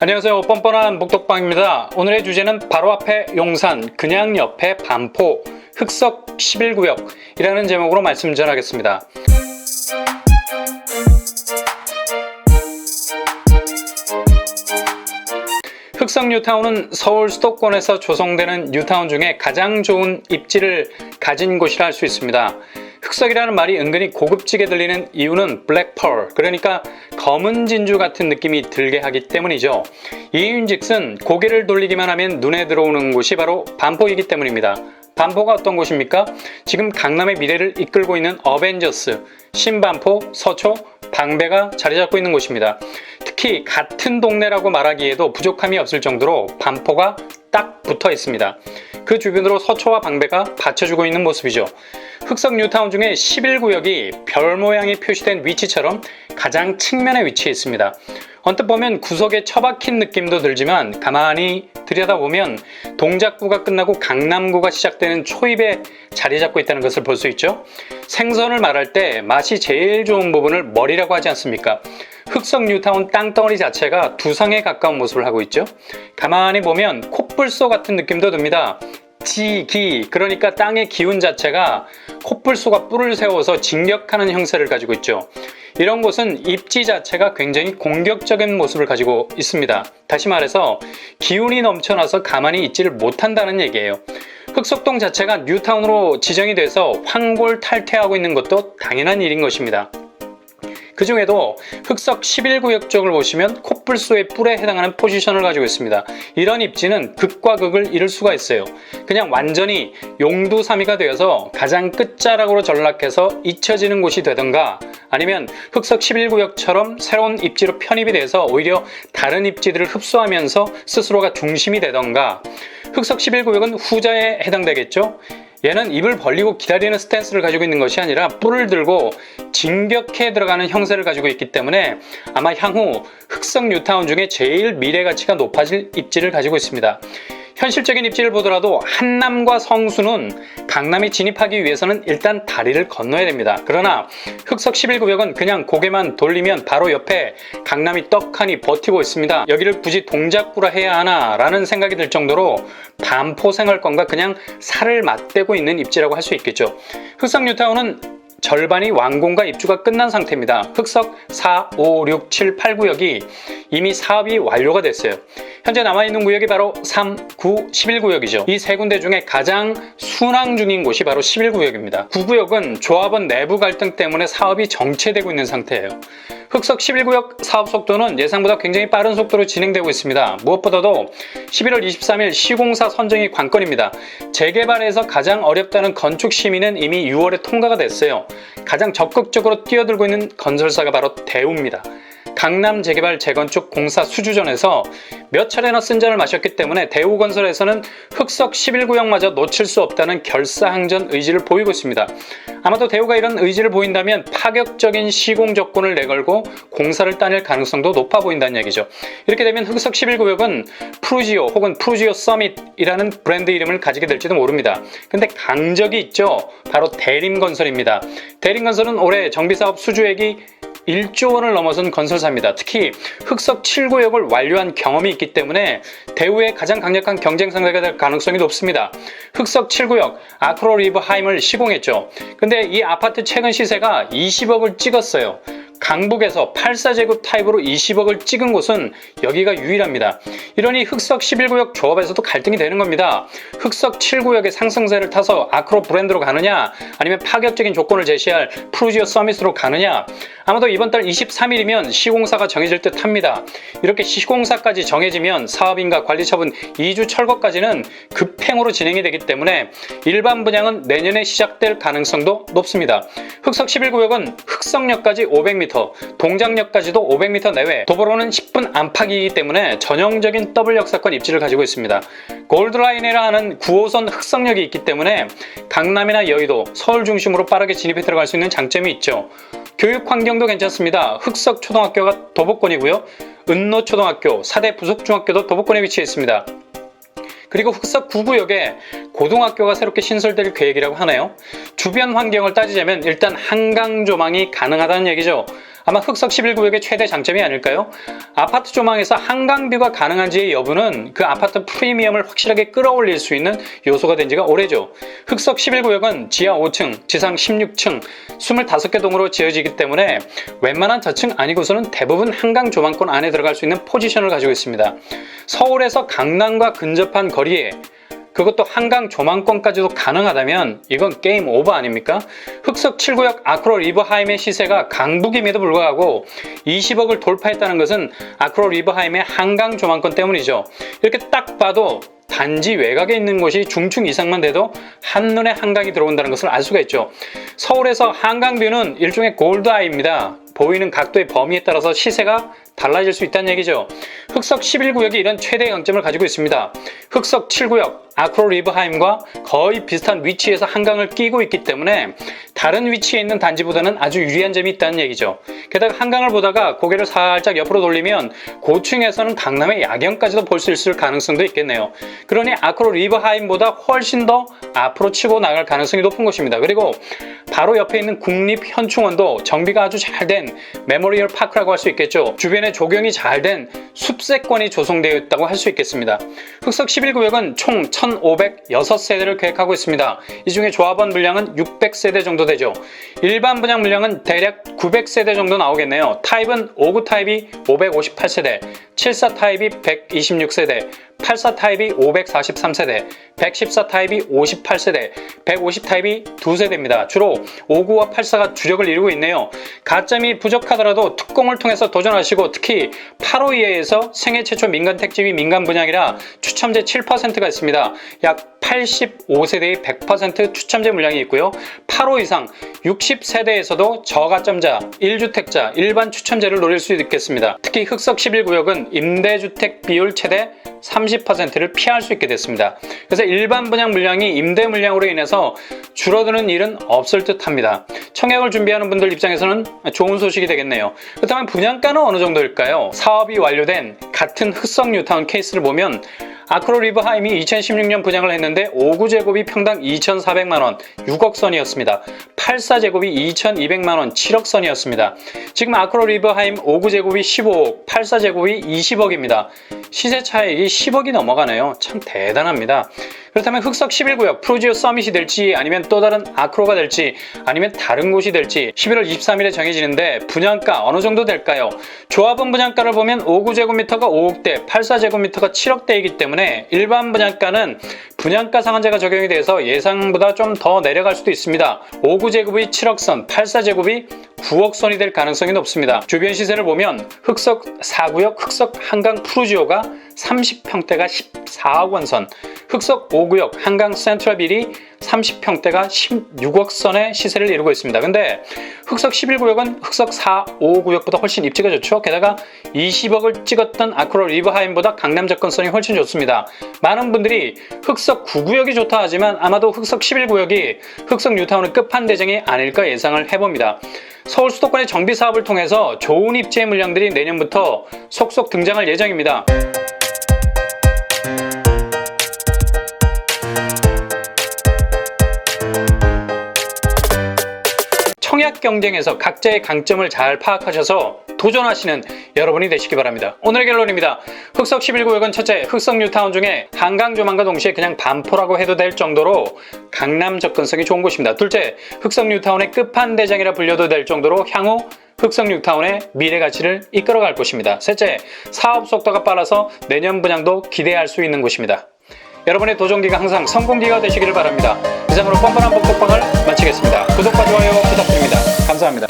안녕하세요. 뻔뻔한 목독방입니다. 오늘의 주제는 바로 앞에 용산, 그냥 옆에 반포, 흑석 11구역이라는 제목으로 말씀 전하겠습니다. 흑석 뉴타운은 서울 수도권에서 조성되는 뉴타운 중에 가장 좋은 입지를 가진 곳이라 할 수 있습니다. 흑석이라는 말이 은근히 고급지게 들리는 이유는 블랙펄, 그러니까 검은 진주 같은 느낌이 들게 하기 때문이죠. 이유인즉슨 고개를 돌리기만 하면 눈에 들어오는 곳이 바로 반포이기 때문입니다. 반포가 어떤 곳입니까? 지금 강남의 미래를 이끌고 있는 어벤져스, 신반포, 서초, 방배가 자리 잡고 있는 곳입니다. 특히 같은 동네라고 말하기에도 부족함이 없을 정도로 반포가 딱 붙어 있습니다. 그 주변으로 서초와 방배가 받쳐주고 있는 모습이죠. 흑석 뉴타운 중에 11구역이 별 모양이 표시된 위치처럼 가장 측면에 위치해 있습니다. 언뜻 보면 구석에 처박힌 느낌도 들지만 가만히 들여다보면 동작구가 끝나고 강남구가 시작되는 초입에 자리 잡고 있다는 것을 볼 수 있죠. 생선을 말할 때 맛이 제일 좋은 부분을 머리라고 하지 않습니까? 흑석 뉴타운 땅덩어리 자체가 두상에 가까운 모습을 하고 있죠. 가만히 보면 콧불소 같은 느낌도 듭니다. 지기, 그러니까 땅의 기운 자체가 콧불소가 뿔을 세워서 진격하는 형태를 가지고 있죠. 이런 곳은 입지 자체가 굉장히 공격적인 모습을 가지고 있습니다. 다시 말해서 기운이 넘쳐나서 가만히 있지를 못한다는 얘기예요. 흑석동 자체가 뉴타운으로 지정이 돼서 황골탈퇴하고 있는 것도 당연한 일인 것입니다. 그 중에도 흑석 11구역 쪽을 보시면 콧불소의 뿔에 해당하는 포지션을 가지고 있습니다. 이런 입지는 극과 극을 이룰 수가 있어요. 그냥 완전히 용두사미가 되어서 가장 끝자락으로 전락해서 잊혀지는 곳이 되던가, 아니면 흑석 11구역처럼 새로운 입지로 편입이 돼서 오히려 다른 입지들을 흡수하면서 스스로가 중심이 되던가. 흑석 11구역은 후자에 해당되겠죠. 얘는 입을 벌리고 기다리는 스탠스를 가지고 있는 것이 아니라 뿔을 들고 진격해 들어가는 형세를 가지고 있기 때문에 아마 향후 흑석 뉴타운 중에 제일 미래 가치가 높아질 입지를 가지고 있습니다. 현실적인 입지를 보더라도 한남과 성수는 강남에 진입하기 위해서는 일단 다리를 건너야 됩니다. 그러나 흑석 11구역은 그냥 고개만 돌리면 바로 옆에 강남이 떡하니 버티고 있습니다. 여기를 굳이 동작구라 해야 하나 라는 생각이 들 정도로 반포 생활권과 그냥 살을 맞대고 있는 입지라고 할 수 있겠죠. 흑석 뉴타운은 절반이 완공과 입주가 끝난 상태입니다. 흑석 4, 5, 6, 7, 8구역이 이미 사업이 완료가 됐어요. 현재 남아있는 구역이 바로 3, 9, 11구역이죠. 이 세 군데 중에 가장 순항 중인 곳이 바로 11구역입니다. 9구역은 조합원 내부 갈등 때문에 사업이 정체되고 있는 상태예요. 흑석 11구역 사업 속도는 예상보다 굉장히 빠른 속도로 진행되고 있습니다. 무엇보다도 11월 23일 시공사 선정이 관건입니다. 재개발에서 가장 어렵다는 건축 심의는 이미 6월에 통과가 됐어요. 가장 적극적으로 뛰어들고 있는 건설사가 바로 대우입니다. 강남 재개발 재건축 공사 수주전에서 몇 차례나 쓴잔을 마셨기 때문에 대우건설에서는 흑석 11구역마저 놓칠 수 없다는 결사항전 의지를 보이고 있습니다. 아마도 대우가 이런 의지를 보인다면 파격적인 시공 조건을 내걸고 공사를 따낼 가능성도 높아 보인다는 얘기죠. 이렇게 되면 흑석 11구역은 프루지오 혹은 프루지오 서밋이라는 브랜드 이름을 가지게 될지도 모릅니다. 근데 강적이 있죠. 바로 대림건설입니다. 대림건설은 올해 정비사업 수주액이 1조 원을 넘어선 건설사입니다. 특히 흑석 7구역을 완료한 경험이 있기 때문에 대우의 가장 강력한 경쟁 상대가 될 가능성이 높습니다. 흑석 7구역 아크로 리브 하임을 시공했죠. 근데 이 아파트 최근 시세가 20억을 찍었어요. 강북에서 84제곱 타입으로 20억을 찍은 곳은 여기가 유일합니다. 이러니 흑석 11구역 조합에서도 갈등이 되는 겁니다. 흑석 7구역의 상승세를 타서 아크로 브랜드로 가느냐, 아니면 파격적인 조건을 제시할 프루지오 서밋으로 가느냐. 아마도 이번 달 23일이면 시공사가 정해질 듯 합니다. 이렇게 시공사까지 정해지면 사업인가 관리처분 2주 철거까지는 급행으로 진행이 되기 때문에 일반 분양은 내년에 시작될 가능성도 높습니다. 흑석 11구역은 흑석역까지 500m, 동작역까지도 500m 내외, 도보로는 10분 안팎이기 때문에 전형적인 더블 역사권 입지를 가지고 있습니다. 골드라인이라 하는 9호선 흑석역이 있기 때문에 강남이나 여의도, 서울 중심으로 빠르게 진입해 들어갈 수 있는 장점이 있죠. 교육 환경도 괜찮습니다. 흑석 초등학교가 도보권이고요. 은노초등학교, 사대 부속중학교도 도보권에 위치해 있습니다. 그리고 흑석 9구역에 고등학교가 새롭게 신설될 계획이라고 하네요. 주변 환경을 따지자면 일단 한강 조망이 가능하다는 얘기죠. 아마 흑석 11구역의 최대 장점이 아닐까요? 아파트 조망에서 한강뷰가 가능한지의 여부는 그 아파트 프리미엄을 확실하게 끌어올릴 수 있는 요소가 된 지가 오래죠. 흑석 11구역은 지하 5층, 지상 16층, 25개 동으로 지어지기 때문에 웬만한 저층 아니고서는 대부분 한강 조망권 안에 들어갈 수 있는 포지션을 가지고 있습니다. 서울에서 강남과 근접한 거리에 그것도 한강 조망권까지도 가능하다면 이건 게임 오버 아닙니까? 흑석 7구역 아크로 리버하임의 시세가 강북임에도 불구하고 20억을 돌파했다는 것은 아크로 리버하임의 한강 조망권 때문이죠. 이렇게 딱 봐도 단지 외곽에 있는 곳이 중층 이상만 돼도 한눈에 한강이 들어온다는 것을 알 수가 있죠. 서울에서 한강뷰는 일종의 골드아이입니다. 보이는 각도의 범위에 따라서 시세가 달라질 수 있다는 얘기죠. 흑석 11구역이 이런 최대 강점을 가지고 있습니다. 흑석 7구역 아크로 리버하임과 거의 비슷한 위치에서 한강을 끼고 있기 때문에 다른 위치에 있는 단지보다는 아주 유리한 점이 있다는 얘기죠. 게다가 한강을 보다가 고개를 살짝 옆으로 돌리면 고층에서는 강남의 야경까지도 볼 수 있을 가능성도 있겠네요. 그러니 아크로 리버하임보다 훨씬 더 앞으로 치고 나갈 가능성이 높은 곳입니다. 그리고 바로 옆에 있는 국립현충원도 정비가 아주 잘 된 메모리얼 파크라고 할 수 있겠죠. 주변에 조경이 잘 된 숲세권이 조성되어 있다고 할 수 있겠습니다. 흑석 11구역은 총 1,506세대를 계획하고 있습니다. 이 중에 조합원 물량은 600세대 정도 되죠. 일반 분양 물량은 대략 900세대 정도 나오겠네요. 타입은 5구 타입이 558세대, 74 타입이 126세대, 84 타입이 543세대, 114 타입이 58세대, 150 타입이 2세대입니다. 주로 59와 84가 주력을 이루고 있네요. 가점이 부족하더라도 특공을 통해서 도전하시고 특히 8호 이하에서 생애 최초 민간 택지비 민간 분양이라 추첨제 7%가 있습니다. 약 85세대의 100% 추첨제 물량이 있고요. 8호 이상 60세대에서도 저가점자, 1주택자, 일반 추첨제를 노릴 수 있겠습니다. 특히 흑석 11구역은 임대주택 비율 최대 30%를 피할 수 있게 됐습니다. 그래서 일반 분양 물량이 임대 물량으로 인해서 줄어드는 일은 없을 듯 합니다. 청약을 준비하는 분들 입장에서는 좋은 소식이 되겠네요. 그렇다면 분양가는 어느 정도일까요? 사업이 완료된 같은 흑석 뉴타운 케이스를 보면 아크로 리버하임이 2016년 분양을 했는데 5구제곱이 평당 2,400만원, 6억 선이었습니다. 84제곱이 2,200만원, 7억 선이었습니다. 지금 아크로 리버하임 5구제곱이 15억, 84제곱이 20억입니다. 시세 차익이 10억이 넘어가네요. 참 대단합니다. 그렇다면 흑석 11구역 프루지오 서밋이 될지 아니면 또 다른 아크로가 될지 아니면 다른 곳이 될지 11월 23일에 정해지는데 분양가 어느 정도 될까요? 조합원 분양가를 보면 5구제곱미터가 5억대, 84제곱미터가 7억대이기 때문에 일반 분양가는 분양가 상한제가 적용이 돼서 예상보다 좀 더 내려갈 수도 있습니다. 5구제곱이 7억 선, 84제곱이 9억 선이 될 가능성이 높습니다. 주변 시세를 보면 흑석 4구역 흑석 한강 프루지오가 30평대가 14억 원 선, 흑석 5구역 한강 센트럴빌이 30평대가 16억 선의 시세를 이루고 있습니다. 근데 흑석 11구역은 흑석 4, 5구역보다 훨씬 입지가 좋죠. 게다가 20억을 찍었던 아크로 리버하임보다 강남 접근성이 훨씬 좋습니다. 많은 분들이 흑석 9구역이 좋다 하지만 아마도 흑석 11구역이 흑석 뉴타운의 끝판대장이 아닐까 예상을 해봅니다. 서울 수도권의 정비 사업을 통해서 좋은 입지의 물량들이 내년부터 속속 등장할 예정입니다. 청약 경쟁에서 각자의 강점을 잘 파악하셔서 도전하시는 여러분이 되시기 바랍니다. 오늘의 결론입니다. 흑석 11구역은 첫째, 흑석 뉴타운 중에 한강 조망과 동시에 그냥 반포라고 해도 될 정도로 강남 접근성이 좋은 곳입니다. 둘째, 흑석 뉴타운의 끝판대장이라 불려도 될 정도로 향후 흑석 뉴타운의 미래 가치를 이끌어갈 곳입니다. 셋째, 사업 속도가 빨라서 내년 분양도 기대할 수 있는 곳입니다. 여러분의 도전기가 항상 성공기가 되시기를 바랍니다. 이상으로 뻔뻔한 복덕방을 마치겠습니다. 구독과 좋아요 부탁드립니다. 감사합니다.